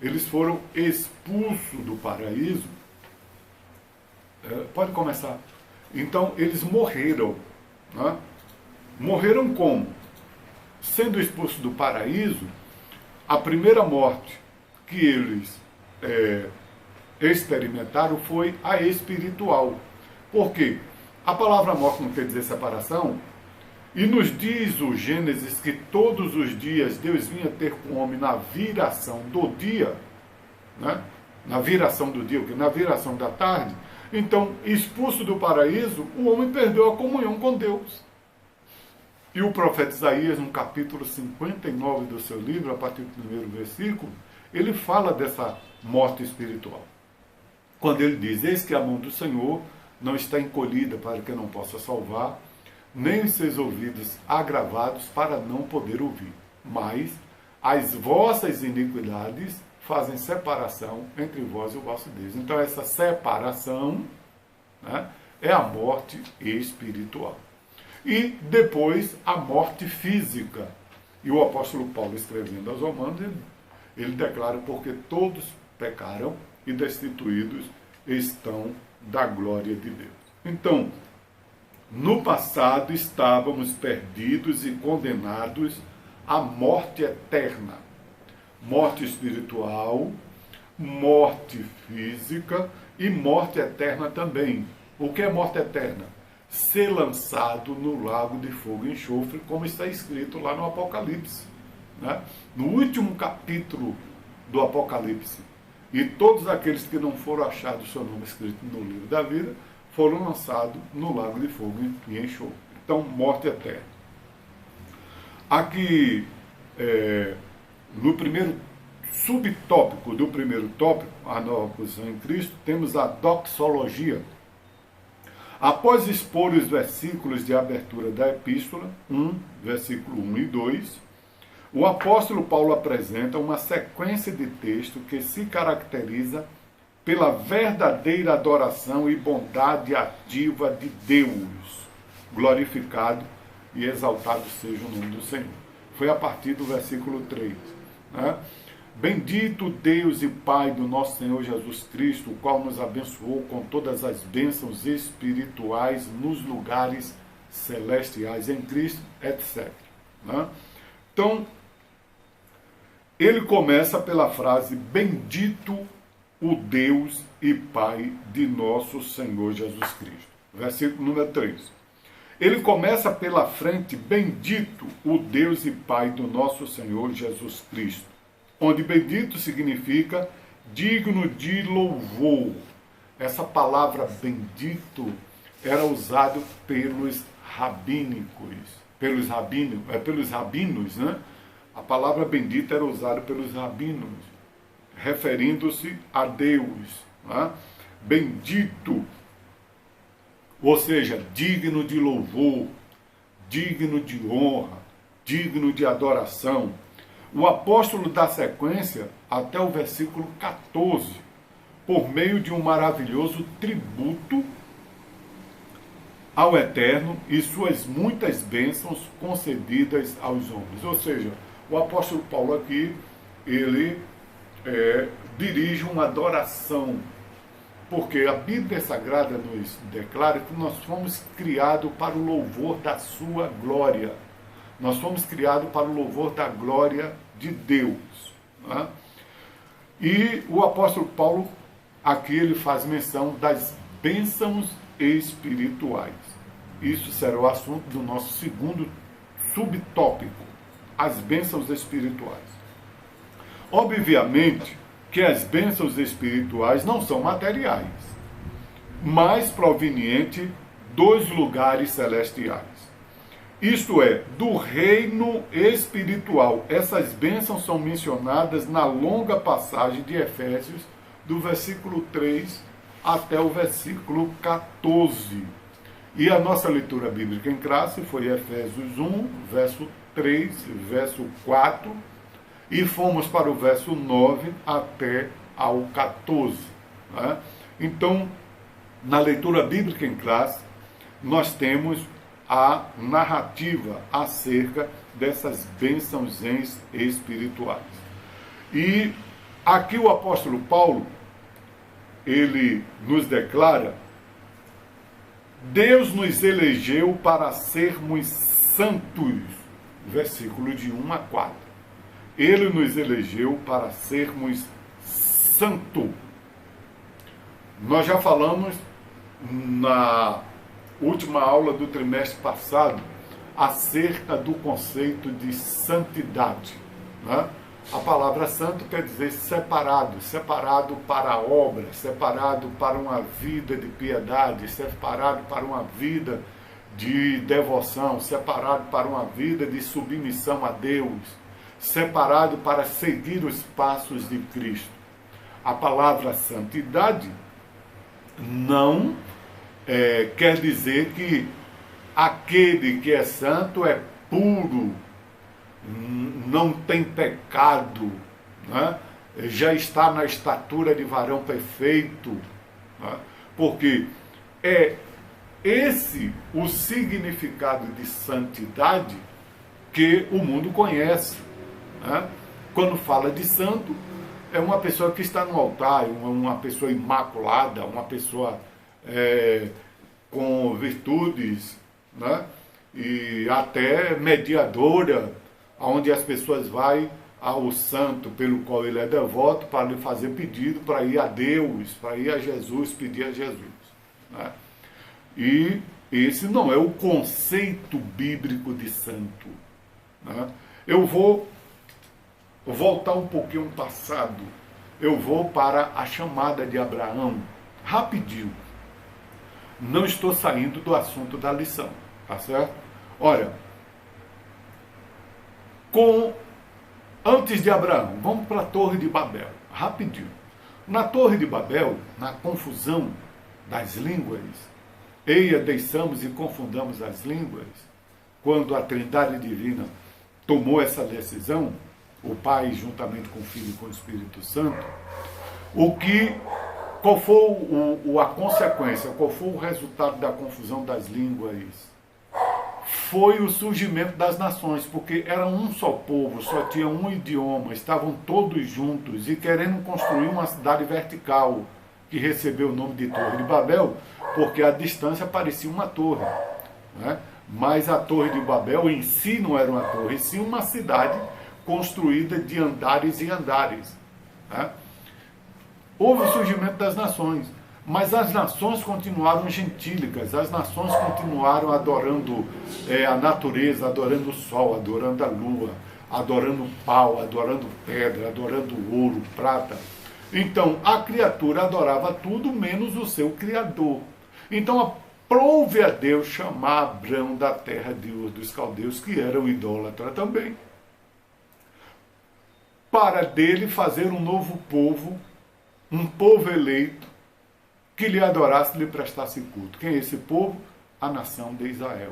eles foram expulsos do paraíso. Pode começar. Então, eles morreram. Né? Morreram como? Sendo expulsos do paraíso, a primeira morte que eles experimentaram foi a espiritual. Por quê? A palavra morte não quer dizer separação, e nos diz o Gênesis que todos os dias Deus vinha ter com o homem na viração do dia, né? Na viração do dia, na viração da tarde. Então, expulso do paraíso, o homem perdeu a comunhão com Deus. E o profeta Isaías, no capítulo 59 do seu livro, a partir do primeiro versículo, ele fala dessa morte espiritual. Quando ele diz: eis que a mão do Senhor não está encolhida para que não possa salvar, nem os seus ouvidos agravados para não poder ouvir. Mas as vossas iniquidades fazem separação entre vós e o vosso Deus. Então essa separação, né, é a morte espiritual. E depois a morte física. E o apóstolo Paulo, escrevendo aos Romanos, ele declara: porque todos pecaram e destituídos estão da glória de Deus. Então, no passado estávamos perdidos e condenados à morte eterna. Morte espiritual, morte física e morte eterna também. O que é morte eterna? Ser lançado no lago de fogo e enxofre, como está escrito lá no Apocalipse. Né? No último capítulo do Apocalipse. E todos aqueles que não foram achados seu nome escrito no livro da vida foram lançados no lago de fogo e enxofre. Então, morte eterna. Aqui, no primeiro subtópico do primeiro tópico, a nova posição em Cristo, temos a doxologia. Após expor os versículos de abertura da epístola, versículo 1 e 2, o apóstolo Paulo apresenta uma sequência de texto que se caracteriza pela verdadeira adoração e bondade ativa de Deus. Glorificado e exaltado seja o nome do Senhor. Foi a partir do versículo 3. Né? Bendito Deus e Pai do nosso Senhor Jesus Cristo, o qual nos abençoou com todas as bênçãos espirituais nos lugares celestiais em Cristo, etc. Né? Então, ele começa pela frase: bendito o Deus e Pai de nosso Senhor Jesus Cristo. Versículo número 3. Ele começa pela frente: bendito o Deus e Pai do nosso Senhor Jesus Cristo. Onde bendito significa digno de louvor. Essa palavra bendito era usada pelos rabinos, né? A palavra bendito era usada pelos rabinos, referindo-se a Deus. Né? Bendito, ou seja, digno de louvor, digno de honra, digno de adoração. O apóstolo dá sequência até o versículo 14, por meio de um maravilhoso tributo ao Eterno e suas muitas bênçãos concedidas aos homens. Ou seja, o apóstolo Paulo aqui, ele dirige uma adoração, porque a Bíblia Sagrada nos declara que nós fomos criados para o louvor da sua glória. Nós fomos criados para o louvor da glória de Deus. Né? E o apóstolo Paulo, aqui ele faz menção das bênçãos espirituais. Isso será o assunto do nosso segundo subtópico, as bênçãos espirituais. Obviamente que as bênçãos espirituais não são materiais, mas provenientes dos lugares celestiais. Isto é, do reino espiritual. Essas bênçãos são mencionadas na longa passagem de Efésios, do versículo 3 até o versículo 14. E a nossa leitura bíblica em classe foi Efésios 1, verso 3, verso 4, e fomos para o verso 9 até ao 14. Né? Então, na leitura bíblica em classe, nós temos a narrativa acerca dessas bênçãos espirituais. E Aqui o apóstolo Paulo, ele nos declara: Deus nos elegeu para sermos santos, versículo de 1 a 4. Ele nos elegeu para sermos santos. Nós já falamos na última aula do trimestre passado acerca do conceito de santidade, né? A palavra santo quer dizer separado, separado para a obra, separado para uma vida de piedade, separado para uma vida de devoção, separado para uma vida de submissão a Deus, separado para seguir os passos de Cristo. A palavra santidade não quer dizer que aquele que é santo é puro, não tem pecado, né? Já está na estatura de varão perfeito, né? Porque é esse o significado de santidade que o mundo conhece, né? Quando fala de santo, é uma pessoa que está no altar, uma pessoa imaculada, uma pessoa com virtudes, né? E até mediadora, onde as pessoas vão ao santo pelo qual ele é devoto para lhe fazer pedido, para ir a Deus, para ir a Jesus, pedir a Jesus, né? E esse não é o conceito bíblico de santo, né? Eu vou voltar um pouquinho no passado. Eu vou para a chamada de Abraão, rapidinho. Não estou saindo do assunto da lição, tá certo? Olha, antes de Abraão, vamos para a Torre de Babel, rapidinho. Na Torre de Babel, na confusão das línguas, eia, deixamos e confundamos as línguas, quando a Trindade Divina tomou essa decisão, o Pai juntamente com o Filho e com o Espírito Santo, qual foi a consequência, qual foi o resultado da confusão das línguas? Foi o surgimento das nações, porque era um só povo, só tinha um idioma, estavam todos juntos e querendo construir uma cidade vertical, que recebeu o nome de Torre de Babel, porque a distância parecia uma torre, né? Mas a Torre de Babel em si não era uma torre, sim uma cidade construída de andares e andares, né? Houve o surgimento das nações, mas as nações continuaram gentílicas, as nações continuaram adorando a natureza, adorando o sol, adorando a lua, adorando pau, adorando pedra, adorando ouro, prata. Então, a criatura adorava tudo menos o seu Criador. Então, aprove a Deus chamar Abrão da terra de Ur dos Caldeus, que era o idólatra também, para dele fazer um novo povo, um povo eleito, que lhe adorasse e lhe prestasse culto. Quem é esse povo? A nação de Israel.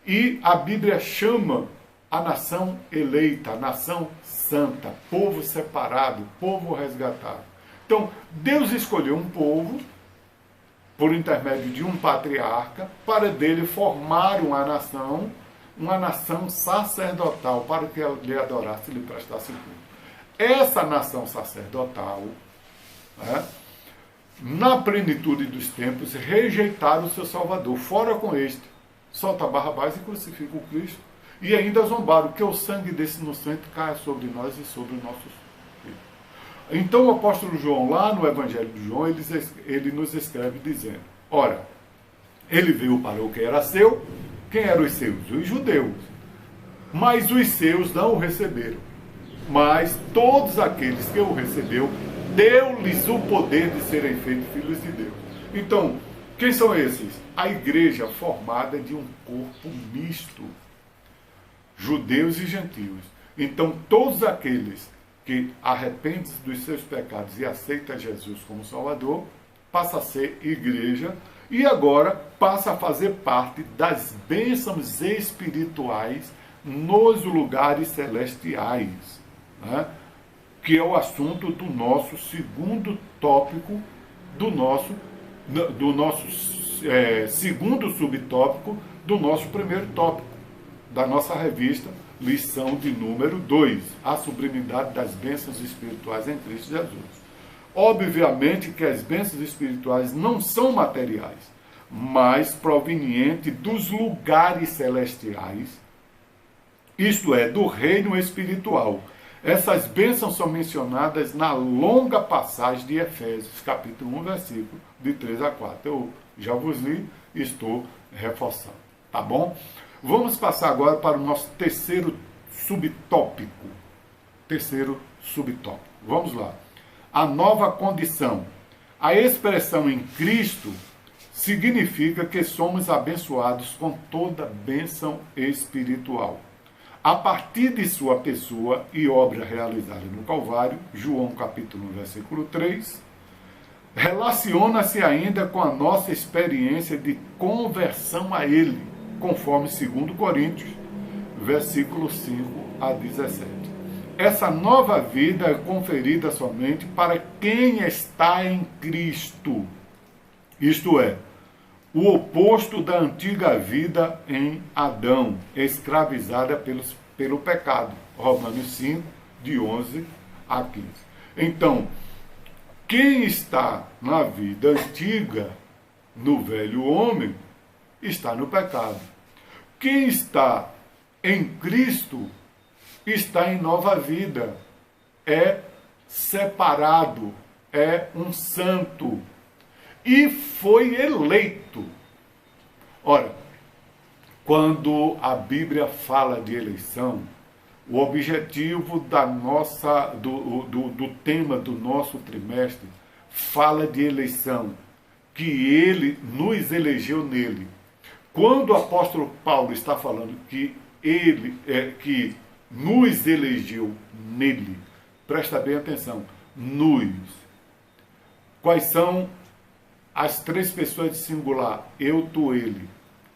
E a Bíblia chama a nação eleita, a nação santa, povo separado, povo resgatado. Então, Deus escolheu um povo, por intermédio de um patriarca, para dele formar uma nação sacerdotal, para que lhe adorasse e lhe prestasse culto. Essa nação sacerdotal, né, na plenitude dos tempos, rejeitaram o seu Salvador. Fora com este, solta Barrabás e crucifica o Cristo. E ainda zombaram, que o sangue desse inocente caia sobre nós e sobre os nossos filhos. Então o apóstolo João, lá no Evangelho de João, ele nos escreve dizendo: ora, ele veio para o que era seu. Quem eram os seus? Os judeus. Mas os seus não o receberam. Mas todos aqueles que o recebeu, deu-lhes o poder de serem feitos filhos de Deus. Então, quem são esses? A igreja formada de um corpo misto, judeus e gentios. Então, todos aqueles que arrependem-se dos seus pecados e aceitam Jesus como Salvador, passa a ser igreja e agora passa a fazer parte das bênçãos espirituais nos lugares celestiais, né? Que é o assunto do nosso segundo tópico, do nosso segundo subtópico do nosso primeiro tópico, da nossa revista lição de número 2, a sublimidade das bênçãos espirituais em Cristo Jesus. Obviamente que as bênçãos espirituais não são materiais, mas provenientes dos lugares celestiais, isto é, do reino espiritual. Essas bênçãos são mencionadas na longa passagem de Efésios, capítulo 1, versículo de 3 a 4. Eu já vos li e estou reforçando, tá bom? Vamos passar agora para o nosso terceiro subtópico. Vamos lá. A nova condição. A expressão em Cristo significa que somos abençoados com toda bênção espiritual. A partir de sua pessoa e obra realizada no Calvário, João capítulo 1, versículo 3, relaciona-se ainda com a nossa experiência de conversão a Ele, conforme 2 Coríntios, versículo 5 a 17. Essa nova vida é conferida somente para quem está em Cristo, isto é, o oposto da antiga vida em Adão, escravizada pelo pecado. Romanos 5, de 11 a 15. Então, quem está na vida antiga, no velho homem, está no pecado. Quem está em Cristo está em nova vida, é separado, é um santo e foi eleito. Ora, quando a Bíblia fala de eleição, o objetivo do tema do nosso trimestre fala de eleição, que ele nos elegeu nele. Quando o apóstolo Paulo está falando que que nos elegeu nele, presta bem atenção, quais são as três pessoas de singular? Eu, tu, ele.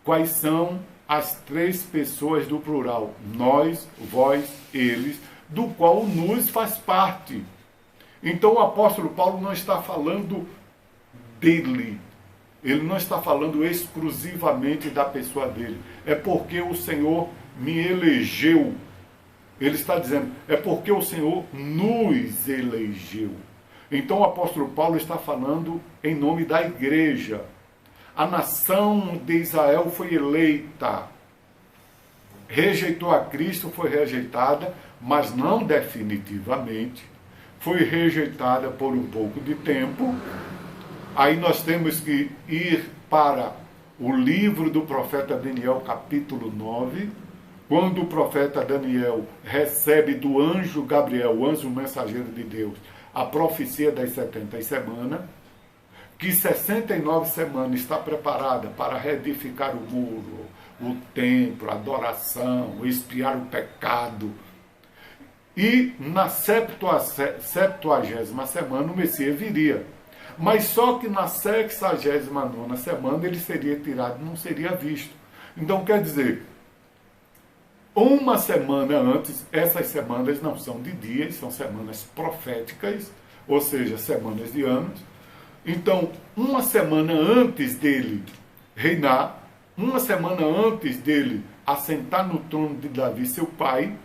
Quais são as três pessoas do plural? Nós, vós, eles, do qual o nos faz parte. Então o apóstolo Paulo não está falando dele, ele não está falando exclusivamente da pessoa dele, é porque o Senhor me elegeu. Ele está dizendo, é porque o Senhor nos elegeu. Então o apóstolo Paulo está falando em nome da igreja. A nação de Israel foi eleita. Rejeitou a Cristo, foi rejeitada, mas não definitivamente. Foi rejeitada por um pouco de tempo. Aí nós temos que ir para o livro do profeta Daniel, capítulo 9, quando o profeta Daniel recebe do anjo Gabriel, o anjo mensageiro de Deus, a profecia das 70 semanas, que 69 semanas está preparada para reedificar o muro, o templo, a adoração, expiar o pecado. E na 70ª semana o Messias viria. Mas só que na 69ª semana ele seria tirado, não seria visto. Então quer dizer, uma semana antes, essas semanas não são de dias, são semanas proféticas, ou seja, semanas de anos. Então, uma semana antes dele reinar, uma semana antes dele assentar no trono de Davi, seu pai,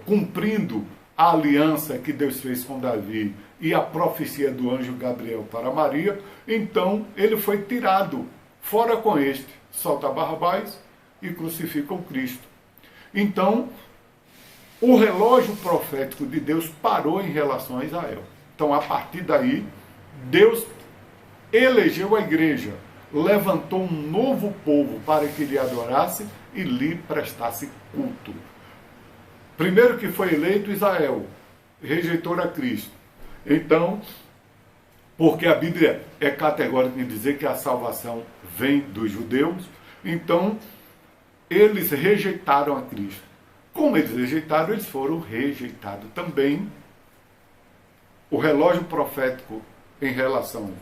cumprindo a aliança que Deus fez com Davi e a profecia do anjo Gabriel para Maria, então ele foi tirado, fora com este. Solta Barrabás e crucifica o Cristo. Então, o relógio profético de Deus parou em relação a Israel. Então, a partir daí, Deus elegeu a igreja, levantou um novo povo para que lhe adorasse e lhe prestasse culto. Primeiro que foi eleito Israel, rejeitou a Cristo. Então, porque a Bíblia é categórica em dizer que a salvação vem dos judeus, então eles rejeitaram a Cristo. Como eles rejeitaram, eles foram rejeitados também. O relógio profético em relação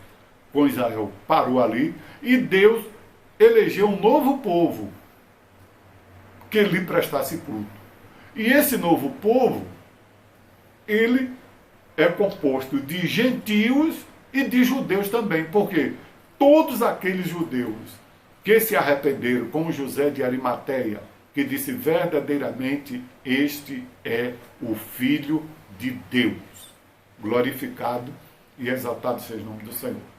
com Israel parou ali e Deus elegeu um novo povo que lhe prestasse culto. E esse novo povo, ele é composto de gentios e de judeus também, porque todos aqueles judeus que se arrependeram, como José de Arimateia, que disse verdadeiramente: este é o Filho de Deus. Glorificado e exaltado seja o nome do Senhor.